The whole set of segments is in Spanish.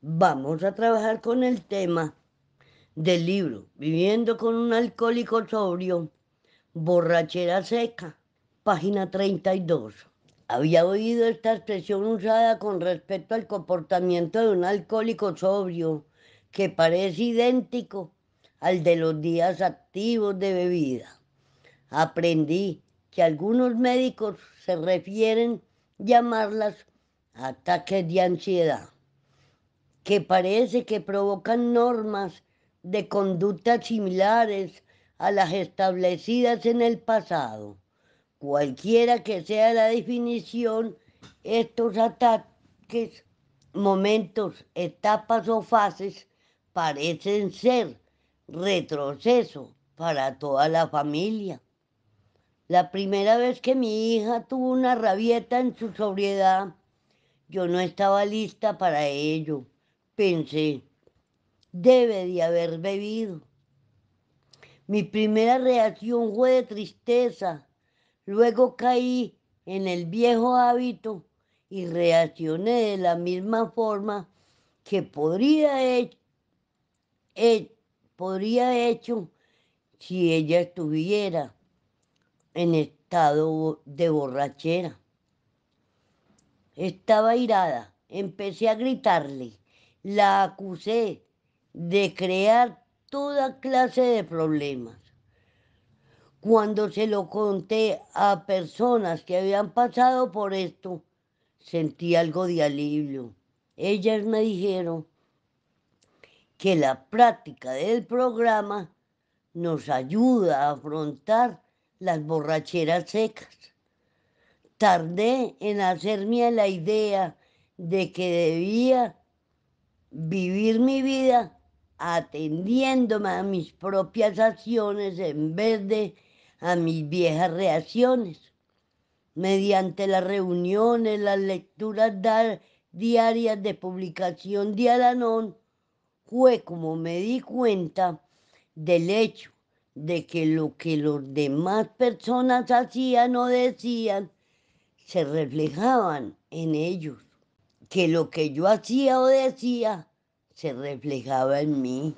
Vamos a trabajar con el tema del libro Viviendo con un alcohólico sobrio, borrachera seca, página 32. Había oído esta expresión usada con respecto al comportamiento de un alcohólico sobrio, que parece idéntico al de los días activos de bebida. Aprendí que algunos médicos se refieren llamarlas ataques de ansiedad, que parece que provocan normas de conducta similares a las establecidas en el pasado. Cualquiera que sea la definición, estos ataques, momentos, etapas o fases parecen ser retroceso para toda la familia. La primera vez que mi hija tuvo una rabieta en su sobriedad, yo no estaba lista para ello. Pensé, debe de haber bebido. Mi primera reacción fue de tristeza. Luego caí en el viejo hábito y reaccioné de la misma forma que podría hecho si ella estuviera en estado de borrachera. Estaba irada, empecé a gritarle, la acusé de crear toda clase de problemas. Cuando se lo conté a personas que habían pasado por esto, sentí algo de alivio. Ellas me dijeron que la práctica del programa nos ayuda a afrontar las borracheras secas. Tardé en hacerme la idea de que debía vivir mi vida atendiéndome a mis propias acciones en vez de a mis viejas reacciones. Mediante las reuniones, las lecturas diarias de publicación de Al-Anon, fue como me di cuenta del hecho de que lo que las demás personas hacían o decían se reflejaban en ellos, que lo que yo hacía o decía se reflejaba en mí.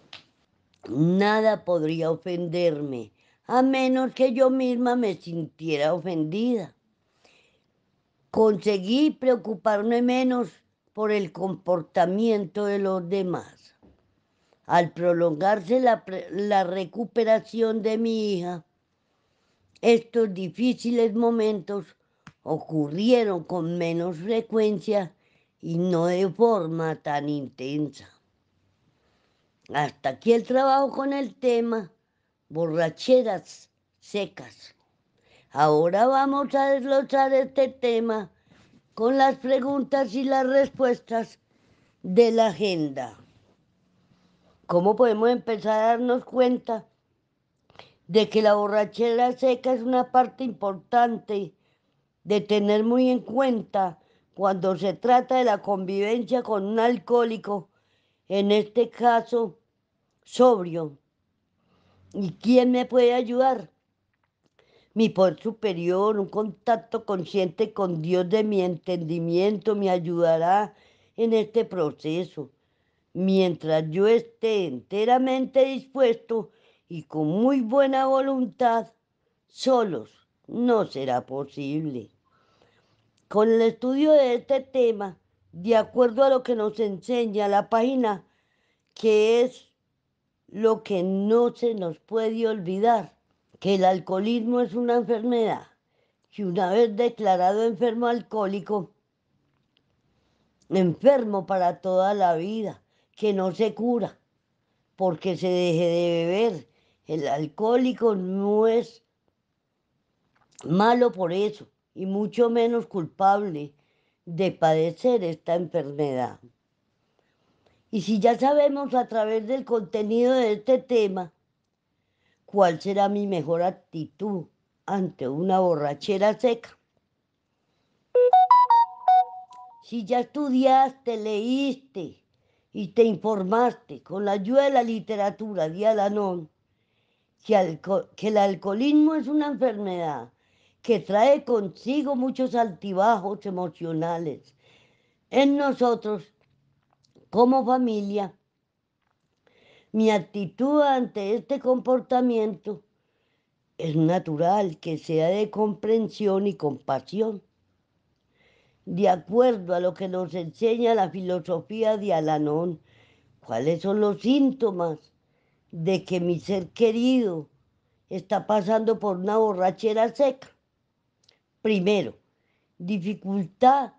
Nada podría ofenderme, a menos que yo misma me sintiera ofendida. Conseguí preocuparme menos por el comportamiento de los demás. Al prolongarse la recuperación de mi hija, estos difíciles momentos ocurrieron con menos frecuencia y no de forma tan intensa. Hasta aquí el trabajo con el tema borracheras secas. Ahora vamos a desglosar este tema con las preguntas y las respuestas de la agenda. ¿Cómo podemos empezar a darnos cuenta de que la borrachera seca es una parte importante de tener muy en cuenta cuando se trata de la convivencia con un alcohólico, en este caso sobrio? ¿Y quién me puede ayudar? Mi poder superior, un contacto consciente con Dios de mi entendimiento me ayudará en este proceso. Mientras yo esté enteramente dispuesto y con muy buena voluntad, solos no será posible. Con el estudio de este tema, de acuerdo a lo que nos enseña la página, que es lo que no se nos puede olvidar, que el alcoholismo es una enfermedad, que una vez declarado enfermo alcohólico, enfermo para toda la vida, que no se cura porque se deje de beber. El alcohólico no es malo por eso, y mucho menos culpable de padecer esta enfermedad. Y si ya sabemos a través del contenido de este tema cuál será mi mejor actitud ante una borrachera seca, si ya estudiaste, leíste y te informaste con la ayuda de la literatura de Al-Anon, que el alcoholismo es una enfermedad que trae consigo muchos altibajos emocionales en nosotros, como familia, mi actitud ante este comportamiento es natural que sea de comprensión y compasión, de acuerdo a lo que nos enseña la filosofía de Alanón. ¿Cuáles son los síntomas de que mi ser querido está pasando por una borrachera seca? Primero, dificultad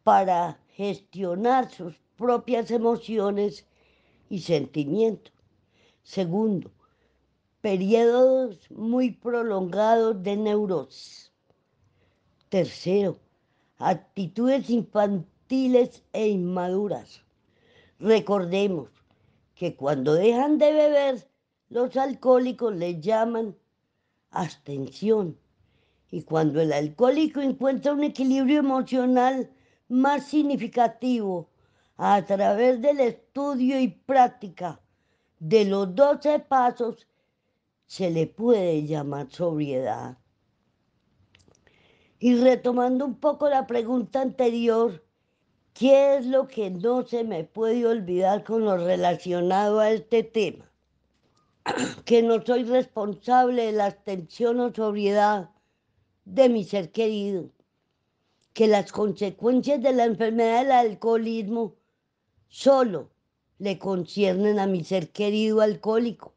para gestionar sus propias emociones y sentimientos. Segundo, periodos muy prolongados de neurosis. Tercero, actitudes infantiles e inmaduras. Recordemos que cuando dejan de beber, los alcohólicos les llaman abstención. Y cuando el alcohólico encuentra un equilibrio emocional más significativo a través del estudio y práctica de los 12 pasos, se le puede llamar sobriedad. Y retomando un poco la pregunta anterior, ¿qué es lo que no se me puede olvidar con lo relacionado a este tema? Que no soy responsable de la abstención o sobriedad de mi ser querido, que las consecuencias de la enfermedad del alcoholismo solo le conciernen a mi ser querido alcohólico.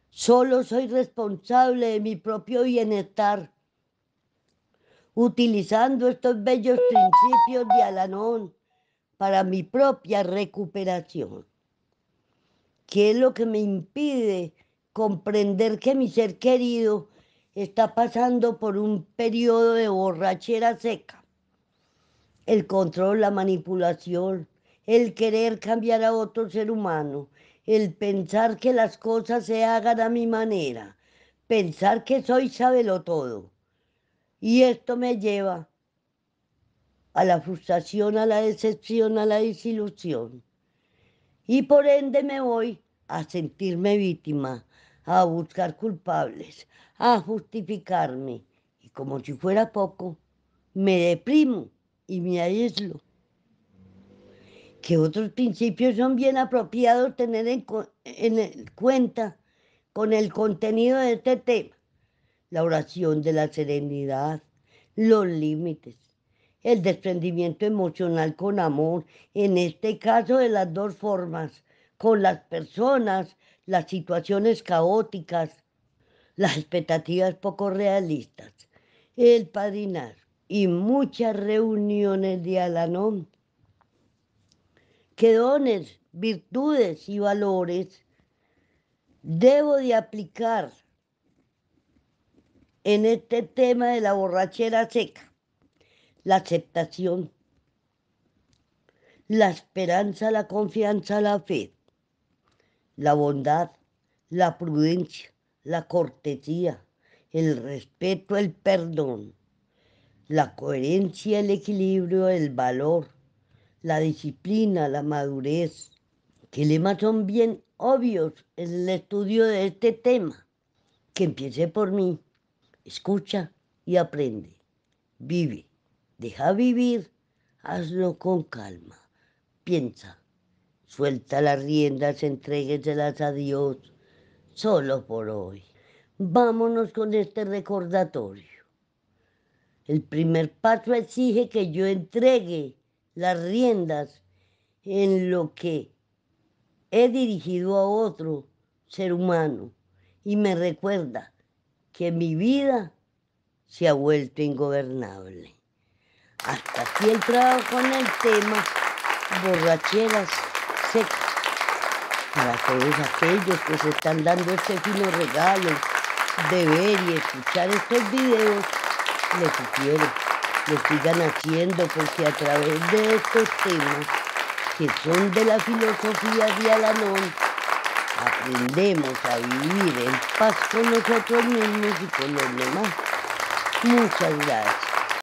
Solo soy responsable de mi propio bienestar, utilizando estos bellos principios de Alanón para mi propia recuperación. ¿Qué es lo que me impide comprender que mi ser querido está pasando por un periodo de borrachera seca? El control, la manipulación, el querer cambiar a otro ser humano, el pensar que las cosas se hagan a mi manera, pensar que soy sabelotodo. Y esto me lleva a la frustración, a la decepción, a la desilusión. Y por ende me voy a sentirme víctima, a buscar culpables, a justificarme. Y como si fuera poco, me deprimo y me aíslo. Que otros principios son bien apropiados tener en cuenta con el contenido de este tema: la oración de la serenidad, los límites, el desprendimiento emocional con amor, en este caso de las dos formas, con las personas, las situaciones caóticas, las expectativas poco realistas, el padrinar y muchas reuniones de Alanón. ¿Qué dones, virtudes y valores debo de aplicar en este tema de la borrachera seca? La aceptación, la esperanza, la confianza, la fe, la bondad, la prudencia, la cortesía, el respeto, el perdón, la coherencia, el equilibrio, el valor, la disciplina, la madurez. Que lemas son bien obvios en el estudio de este tema. Que empiece por mí. Escucha y aprende. Vive. Deja vivir. Hazlo con calma. Piensa. Suelta las riendas, entrégueselas a Dios. Solo por hoy. Vámonos con este recordatorio. El primer paso exige que yo entregue las riendas en lo que he dirigido a otro ser humano y me recuerda que mi vida se ha vuelto ingobernable. Hasta aquí el trabajo con el tema borracheras secas. Para todos aquellos que se están dando este fino regalo de ver y escuchar estos videos, les sugiero lo sigan haciendo, porque a través de estos temas que son de la filosofía de Alanón, aprendemos a vivir en paz con nosotros mismos y con los demás. Muchas gracias.